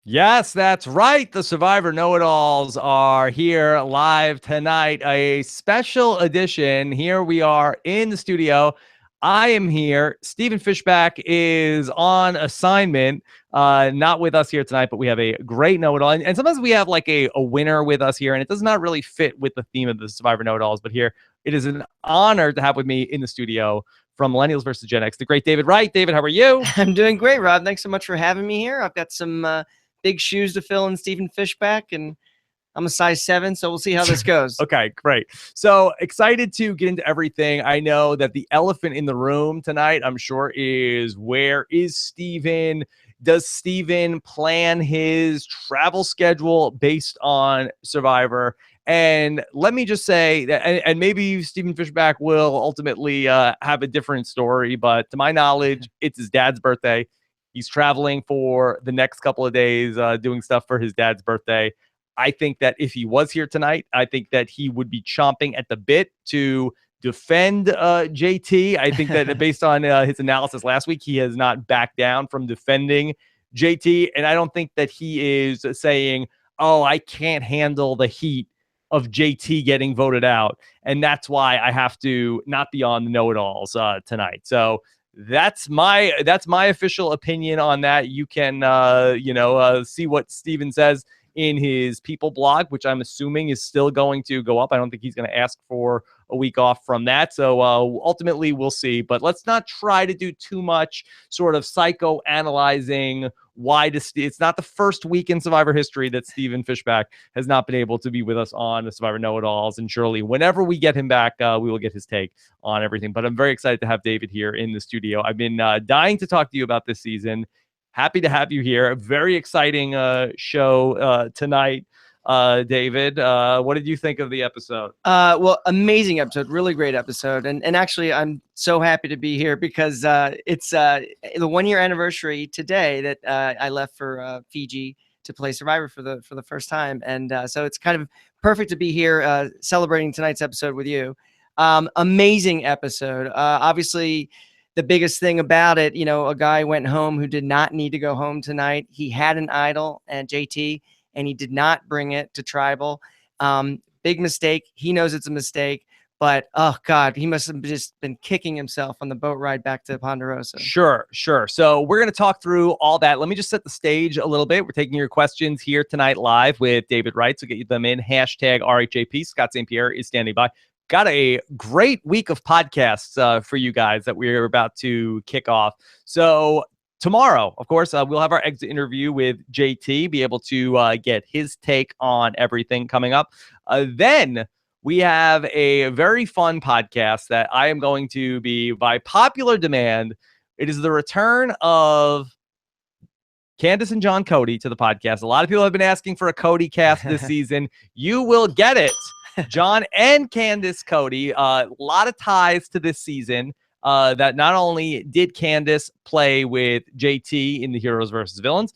Yes, that's right. The Survivor Know-It-Alls are here live tonight. A special edition. Here we are in the studio. I am here. Stephen Fishback is on assignment. Not with us here tonight, but we have a great know-it-all. And sometimes we have like a winner with us here, and it does not really fit with the theme of the Survivor Know-It-Alls. But here, it is an honor to have with me in the studio from Millennials versus Gen X, the great David Wright. David, how are you? I'm doing great, Rob. Thanks so much for having me here. I've got some big shoes to fill in Stephen Fishback, and I'm a size 7, so we'll see how this goes. Okay, great. So excited to get into everything. I know that the elephant in the room tonight, I'm sure, is where is Steven? Does Steven plan his travel schedule based on Survivor? And let me just say that, and maybe Stephen Fishback will ultimately have a different story, but to my knowledge, it's his dad's birthday. He's traveling for the next couple of days, doing stuff for his dad's birthday. I think that if he was here tonight, I think that he would be chomping at the bit to defend JT. I think that based on his analysis last week, he has not backed down from defending JT. And I don't think that he is saying, oh, I can't handle the heat of JT getting voted out. And that's why I have to not be on the know-it-alls tonight. So that's my official opinion on that. You can, see what Steven says in his People blog, which I'm assuming is still going to go up. I don't think he's going to ask for a week off from that. So ultimately, we'll see. But let's not try to do too much sort of psychoanalyzing why it's not the first week in Survivor history that Stephen Fishback has not been able to be with us on the Survivor Know-It-Alls. And surely whenever we get him back, we will get his take on everything. But I'm very excited to have David here in the studio. I've been dying to talk to you about this season. Happy to have you here. A very exciting show tonight, David. What did you think of the episode? Well, amazing episode. Really great episode. And actually, I'm so happy to be here because it's the 1-year anniversary today that I left for Fiji to play Survivor for the first time. And so it's kind of perfect to be here celebrating tonight's episode with you. Amazing episode. Obviously, the biggest thing about it, a guy went home who did not need to go home tonight. He had an idol at JT, and he did not bring it to Tribal. Big mistake. He knows it's a mistake, but oh God, he must have just been kicking himself on the boat ride back to Ponderosa. Sure. So we're going to talk through all that. Let me just set the stage a little bit. We're taking your questions here tonight live with David Wright. So get them in. Hashtag RHAP. Scott St. Pierre is standing by. Got a great week of podcasts for you guys that we're about to kick off. So tomorrow, of course, we'll have our exit interview with JT, be able to get his take on everything coming up. Then we have a very fun podcast that I am going to be, by popular demand, it is the return of Candace and John Cody to the podcast. A lot of people have been asking for a Cody cast this season. You will get it. John and Candace Cody, a lot of ties to this season. That not only did Candace play with JT in the Heroes versus Villains,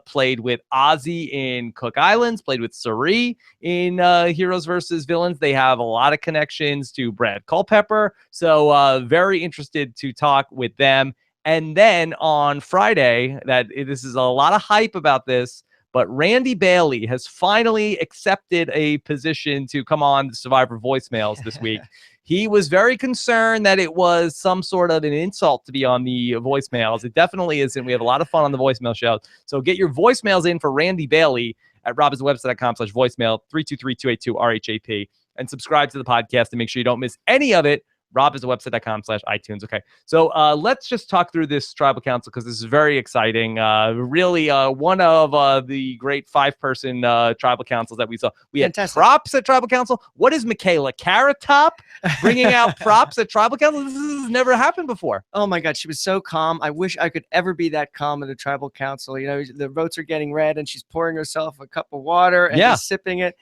played with Ozzy in Cook Islands, played with Sari in Heroes versus Villains. They have a lot of connections to Brad Culpepper. So very interested to talk with them. And then on Friday, this is a lot of hype about this, but Randy Bailey has finally accepted a position to come on the Survivor voicemails this week. He was very concerned that it was some sort of an insult to be on the voicemails. It definitely isn't. We have a lot of fun on the voicemail show. So get your voicemails in for Randy Bailey at robiswebsite.com/voicemail 323-282-RHAP and subscribe to the podcast to make sure you don't miss any of it. robiswebsite.com/iTunes. Okay, so let's just talk through this tribal council because this is very exciting. Really, one of the great 5-person tribal councils that we saw. We had props at tribal council. What is Michaela Carrot Top bringing out props at tribal council? This has never happened before. Oh my God, she was so calm. I wish I could ever be that calm at a tribal council. The votes are getting read, and she's pouring herself a cup of water and just sipping it.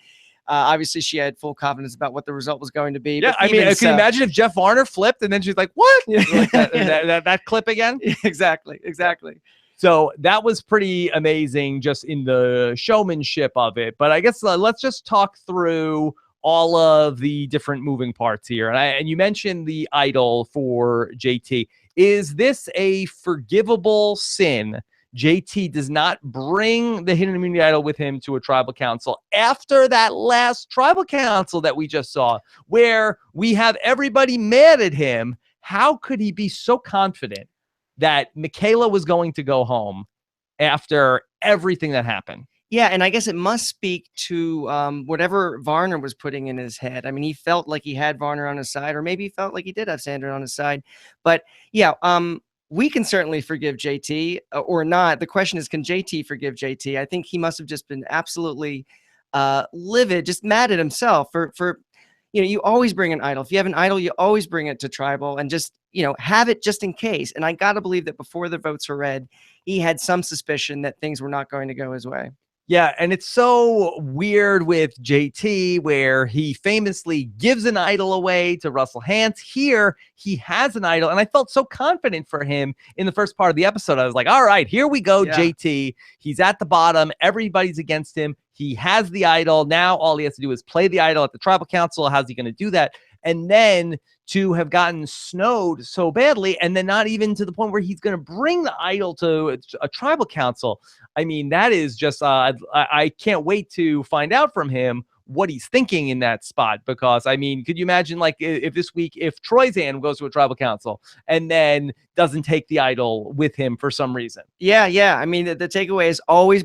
Obviously, she had full confidence about what the result was going to be. Yeah, I mean, can you imagine if Jeff Varner flipped and then she's like, what? Like that clip again? Exactly. So that was pretty amazing just in the showmanship of it. But I guess let's just talk through all of the different moving parts here. And you mentioned the idol for JT. Is this a forgivable sin JT does not bring the hidden immunity idol with him to a tribal council after that last tribal council that we just saw, where we have everybody mad at him. How could he be so confident that Michaela was going to go home after everything that happened? Yeah, and I guess it must speak to whatever Varner was putting in his head. I mean, he felt like he had Varner on his side, or maybe he felt like he did have Sandra on his side. But yeah, we can certainly forgive JT or not. The question is, can JT forgive JT? I think he must have just been absolutely livid, just mad at himself for you always bring an idol. If you have an idol, you always bring it to tribal and just have it just in case. And I got to believe that before the votes were read, he had some suspicion that things were not going to go his way. Yeah, and it's so weird with JT where he famously gives an idol away to Russell Hantz. Here, he has an idol, and I felt so confident for him in the first part of the episode. I was like, all right, here we go, yeah. JT. He's at the bottom. Everybody's against him. He has the idol. Now all he has to do is play the idol at the tribal council. How's he going to do that? And then to have gotten snowed so badly, and then not even to the point where he's going to bring the idol to a tribal council. I mean, that is just, I can't wait to find out from him what he's thinking in that spot. Because, I mean, could you imagine, like, if this week, if Troyzan goes to a tribal council and then doesn't take the idol with him for some reason? Yeah. I mean, the takeaway is always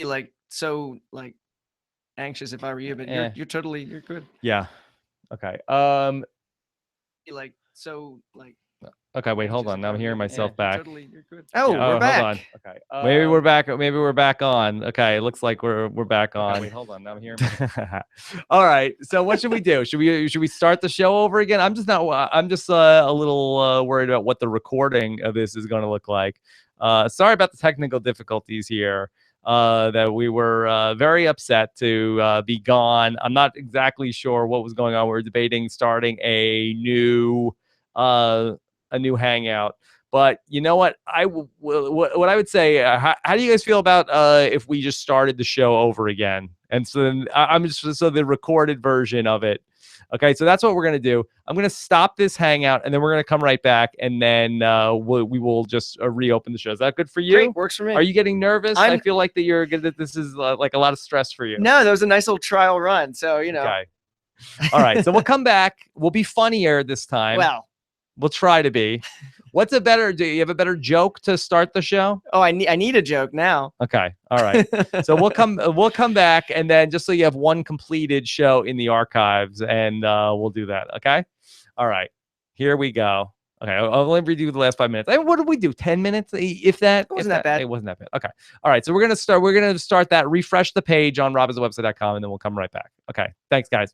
like so like anxious if I were you, but you're totally, you're good. Yeah. Okay. Like so like Okay, wait, hold on. Now I'm hearing myself back. Totally, you're good. Oh, yeah. We're back. Hold on. Okay. Maybe we're back. Maybe we're back on. Okay, it looks like we're back on. Okay, wait, hold on. Now I'm hearing. All right. So what should we do? Should we start the show over again? I'm just a little worried about what the recording of this is going to look like. Sorry about the technical difficulties here. That we were very upset to be gone. I'm not exactly sure what was going on. We were debating starting a new hangout, but you know what? What I would say, how do you guys feel about if we just started the show over again? And so then I'm just, so the recorded version of it Okay, so that's what we're going to do. I'm going to stop this hangout, and then we're going to come right back, and then we will just reopen the show. Is that good for you? Great, works for me. Are you getting nervous? I feel like that this is like a lot of stress for you. No, that was a nice little trial run, so, you know. Okay. All right, so we'll come back. We'll be funnier this time. Well. We'll try to be. Do you have a better joke to start the show? Oh, I need a joke now. Okay. All right. So we'll come back, and then just so you have one completed show in the archives, and we'll do that. Okay. All right. Here we go. Okay. I'll only redo the last 5 minutes. What did we do? 10 minutes, if that. It wasn't that bad. It wasn't that bad. Okay. All right. So we're gonna start that. Refresh the page on robhasawebsite.com, and then we'll come right back. Okay. Thanks, guys.